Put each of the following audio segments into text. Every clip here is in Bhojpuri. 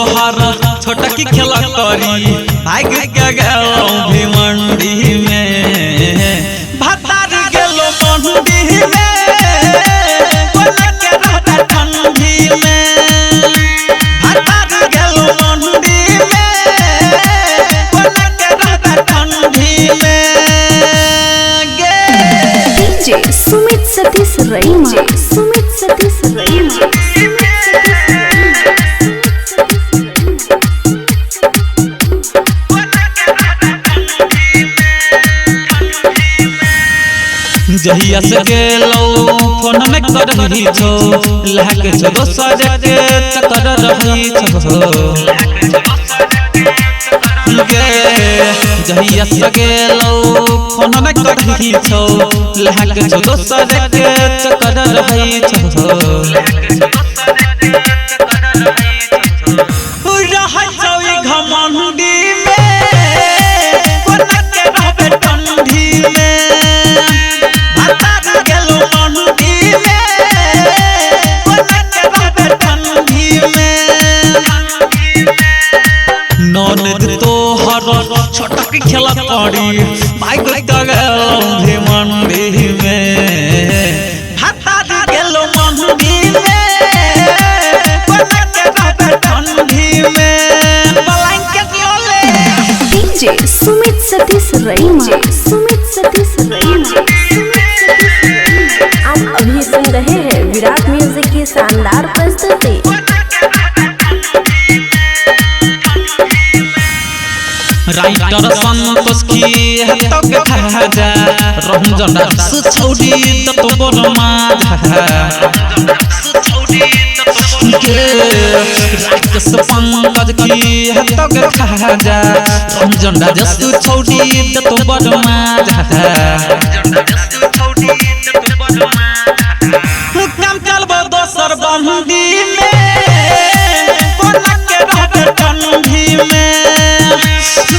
तोहर छोटा की खेला करी भाग के गेलो भिमंडी में भातार गेलो मंडी में कोना के रहता ठंडी में भातार गेलो मंडी में कोना के रहता ठंडी में गे सुमित सतीश रईमा सुमित सतीश रईमा जहिया से गेलो फोन में कर रही छो लहके छो दोसर के चक्कर रही छो जहिया से गेलो फोन में कर रही छो लहके छो दोसर के चक्कर रही छो रह जाई घमंडी में कोना के रहबे ठंडी में भातार गेलो मंडी में कोना के रहबे ठंडी में ननद तोहर छोटा की खेला करी भाग के गेलो भिमंडी में भातार गेलो मंडी में कोना के रहबे ठंडी में ब्लैंकेट लोले सुमित सतीश रईमा सुमित सतीश रईमा आप अभी सुन रहे हैं विराट म्यूजिक की शानदार प्रस्तुति। राइटर संतोष की है तो के खाजा रंजन सुछौड़ी तो बरमा राकेश पंकज की है तो के खाजा रंजन सुछौड़ी तो बरमा काम चलबो दोसर बंदी में कोना के रहबे ठंडी में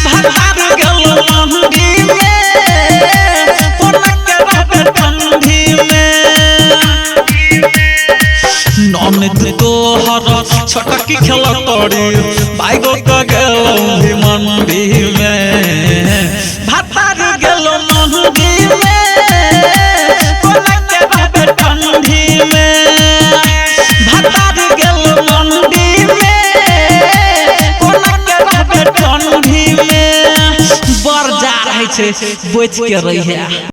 भातार गेलो मंडी में कोना के रहबे ठंडी में ननद तोहर छोटा की खेला करी भाग के गेलो भिमंडी में भातार गेलो मंडी में कोना के रहबे ठंडी में भातार गेलो मंडी में कोना के रहबे ठंडी में बर जा रहे छे बच के रही है।